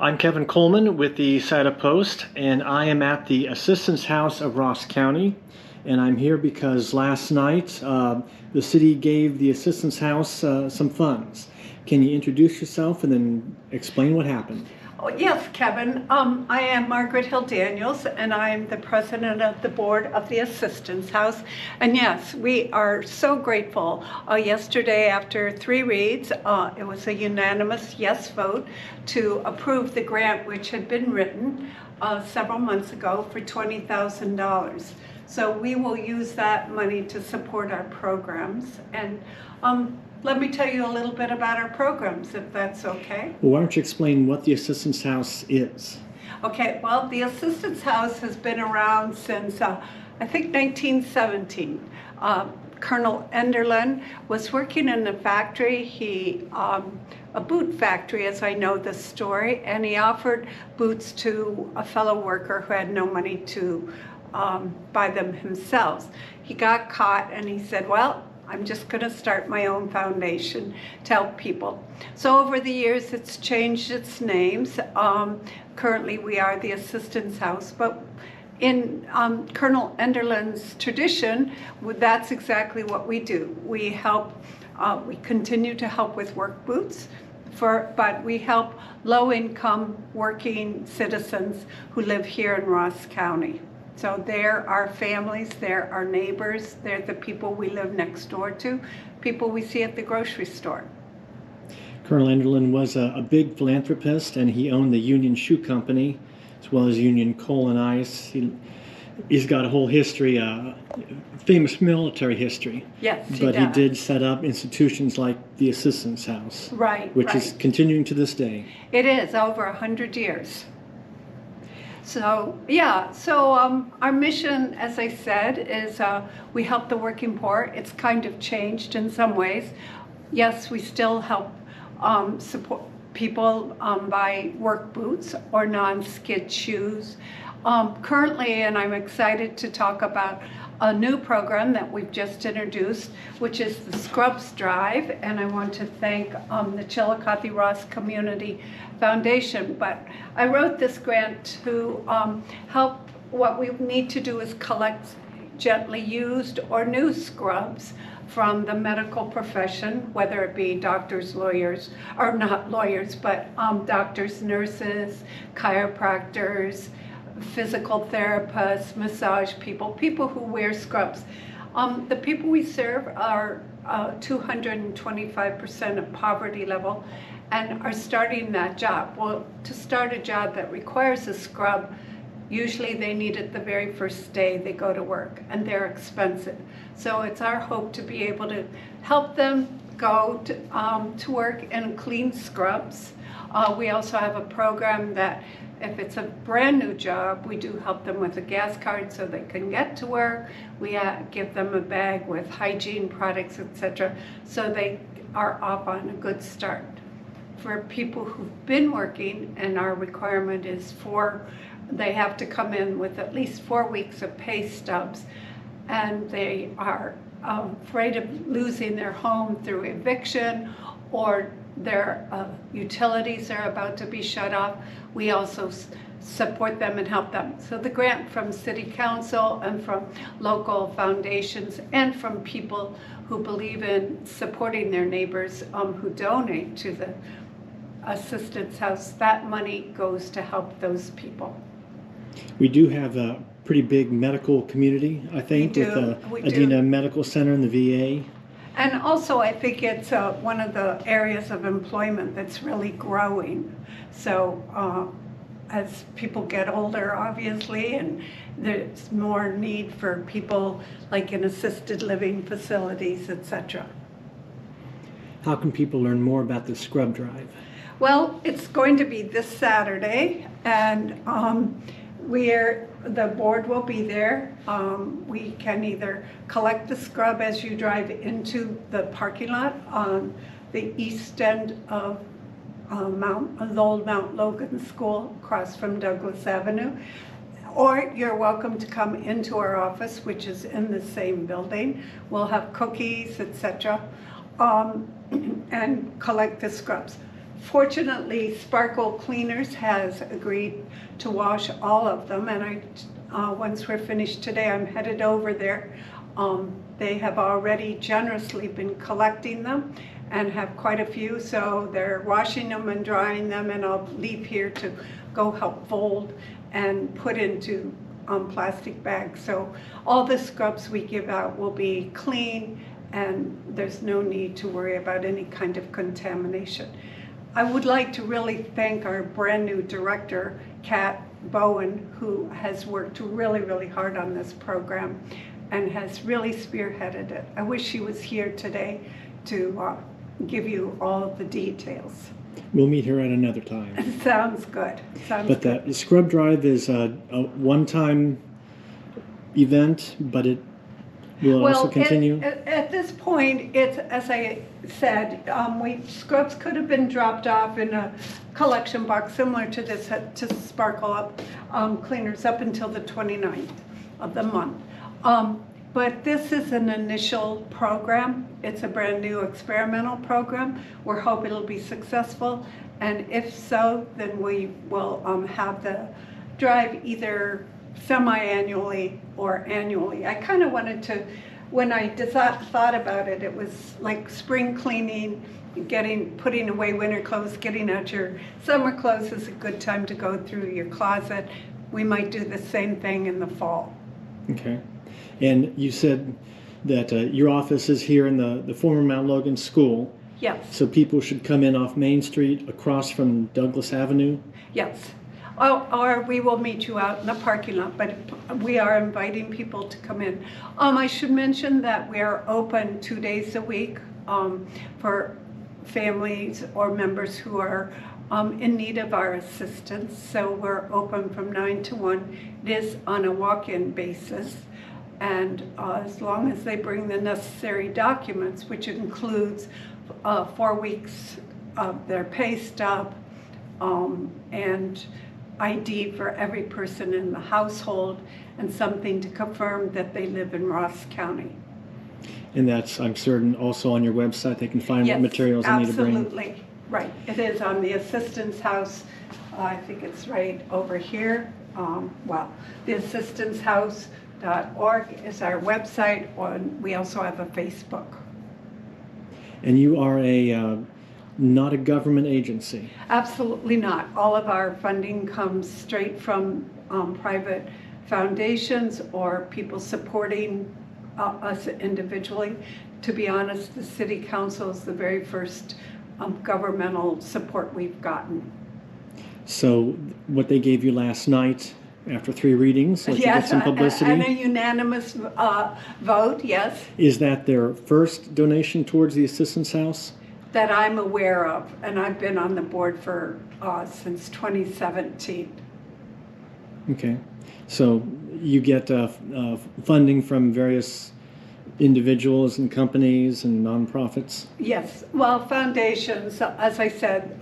I'm Kevin Coleman with the Cider Post, and I am at the Assistance House of Ross County. And I'm here because last night the city gave the Assistance House some funds. Can you introduce yourself and then explain what happened? Oh, yes, Kevin. I am Margaret Daniels, and I'm the president of the board of the Assistance House. And yes, we are so grateful. Yesterday, after 3 reads, it was a unanimous yes vote to approve the grant, which had been written several months ago for $20,000. So we will use that money to support our programs. And let me tell you a little bit about our programs, if that's okay. Well, why don't you explain what the Assistance House is? Okay, well, the Assistance House has been around since, I think, 1917. Colonel Enderlin was working in a factory, a boot factory, as I know the story, and he offered boots to a fellow worker who had no money to buy them himself. He got caught and he said, well, I'm just going to start my own foundation to help people. So over the years, it's changed its names. Currently, we are the Assistance House, but in Colonel Enderlin's tradition, that's exactly what we do. We help, we continue to help with work boots, but we help low-income working citizens who live here in Ross County. So they're our families, they're our neighbors, they're the people we live next door to, people we see at the grocery store. Colonel Enderlin was a big philanthropist, and he owned the Union Shoe Company as well as Union Coal and Ice. He's got a whole history, famous military history. Yes, but he did set up institutions like the Assistance House, right, which is continuing to this day. It is over 100 years. So yeah, so our mission, as I said, is we help the working poor. It's kind of changed in some ways. Yes, we still help support people buy work boots or non-skid shoes. Currently, and I'm excited to talk about a new program that we've just introduced, which is the Scrubs Drive, and I want to thank the Chillicothe Ross Community Foundation. But I wrote this grant to help. What we need to do is collect gently used or new scrubs from the medical profession, whether it be doctors, lawyers, or not lawyers, but doctors, nurses, chiropractors, physical therapists, massage people, people who wear scrubs. The people we serve are 225% of poverty level and are starting that job. Well, to start a job that requires a scrub, usually they need it the very first day they go to work, and they're expensive. So it's our hope to be able to help them go to work in clean scrubs. We also have a program that if it's a brand new job, we do help them with a gas card so they can get to work. We give them a bag with hygiene products, etc., so they are off on a good start. For people who've been working, and our requirement is they have to come in with at least 4 weeks of pay stubs, and they are afraid of losing their home through eviction, or their utilities are about to be shut off. We also support them and help them. So the grant from City Council and from local foundations and from people who believe in supporting their neighbors who donate to the Assistance House, that money goes to help those people. We do have a pretty big medical community, I think, with the Adena Medical Center and the VA. And also, I think it's one of the areas of employment that's really growing. So as people get older, obviously, and there's more need for people like in assisted living facilities, etc. How can people learn more about the Scrub Drive? Well, it's going to be this Saturday, and the board will be there. We can either collect the scrub as you drive into the parking lot on the east end of the old Mount Logan School across from Douglas Avenue, or you're welcome to come into our office, which is in the same building. We'll have cookies, etc., and collect the scrubs. Fortunately, Sparkle Cleaners has agreed to wash all of them, and once we're finished today, I'm headed over there. They have already generously been collecting them and have quite a few, so they're washing them and drying them, and I'll leave here to go help fold and put into plastic bags. So all the scrubs we give out will be clean, and there's no need to worry about any kind of contamination. I would like to really thank our brand new director, Kat Bowen, who has worked really, really hard on this program and has really spearheaded it. I wish she was here today to give you all of the details. We'll meet her at another time. Sounds good. But the scrub drive is a one-time event, but it will also continue? At this point, it's, as I said, scrubs could have been dropped off in a collection box similar to this, to Sparkle Up Cleaners up until the 29th of the month. But this is an initial program. It's a brand new experimental program. We're hoping it'll be successful. And if so, then we will have the drive either semi-annually or annually. I kind of wanted to, when I thought about it, it was like spring cleaning, putting away winter clothes, getting out your summer clothes is a good time to go through your closet. We might do the same thing in the fall. Okay. And you said that your office is here in the former Mount Logan School. Yes. So people should come in off Main Street across from Douglas Avenue? Yes. Or we will meet you out in the parking lot, but we are inviting people to come in. I should mention that we are open 2 days a week for families or members who are in need of our assistance. So we're open from 9 to 1. It is on a walk-in basis. And as long as they bring the necessary documents, which includes 4 weeks of their pay stub and ID for every person in the household, and something to confirm that they live in Ross County. And that's, I'm certain, also on your website. They can find what materials they need to bring. Absolutely. Right. It is on the Assistance House. I think it's right over here. The assistancehouse.org is our website, and we also have a Facebook. And you are not a government agency? Absolutely not. All of our funding comes straight from private foundations or people supporting us individually. To be honest, the City Council is the very first governmental support we've gotten. So what they gave you last night after 3 readings, let you get some publicity? And a unanimous vote, yes. Is that their first donation towards the Assistance House? That I'm aware of, and I've been on the board for since 2017. Okay, so you get funding from various individuals and companies and nonprofits? Yes, well, foundations, as I said,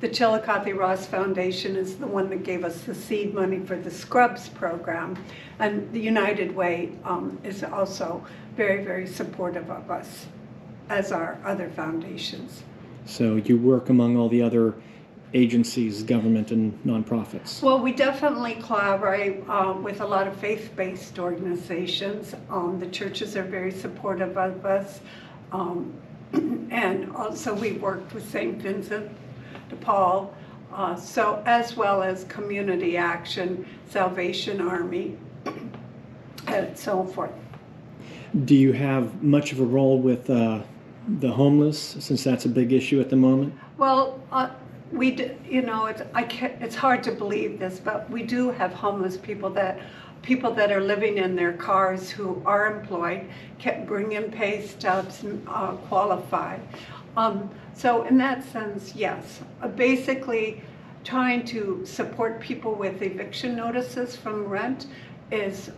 the Chillicothe Ross Foundation is the one that gave us the seed money for the Scrubs program, and the United Way is also very, very supportive of us, as are other foundations. So you work among all the other agencies, government and nonprofits? Well, we definitely collaborate with a lot of faith-based organizations. The churches are very supportive of us. And also we worked with St. Vincent de Paul, so as well as Community Action, Salvation Army, and so forth. Do you have much of a role with the homeless, since that's a big issue at the moment? Well, it's hard to believe this, but we do have homeless people that are living in their cars who are employed, can bring in pay stubs, qualify. So in that sense, yes. Basically, trying to support people with eviction notices from rent is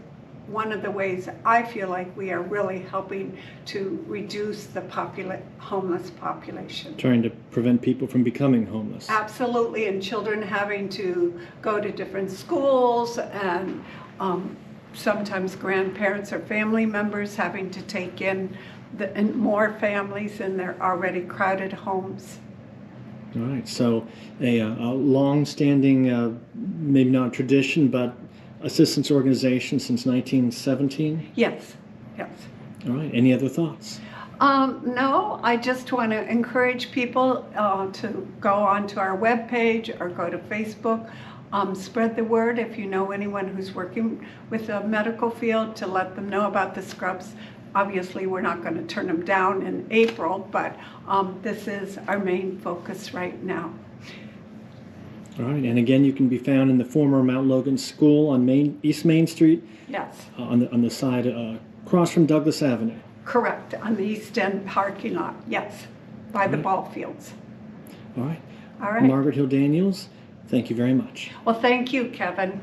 one of the ways I feel like we are really helping to reduce the homeless population. Trying to prevent people from becoming homeless. Absolutely, and children having to go to different schools, and sometimes grandparents or family members having to take in more families in their already crowded homes. All right. So a long-standing, maybe not tradition, but assistance organization since 1917. Yes, yes. All right. Any other thoughts? No, I just want to encourage people to go onto our webpage or go to Facebook. Spread the word if you know anyone who's working with the medical field, to let them know about the scrubs. Obviously, we're not going to turn them down in April, but this is our main focus right now. All right. And again, you can be found in the former Mount Logan School on East Main Street. Yes. On the side across from Douglas Avenue. Correct, on the East End parking lot, yes, by the ball fields. All right. All right. Margaret Daniels, thank you very much. Well, thank you, Kevin.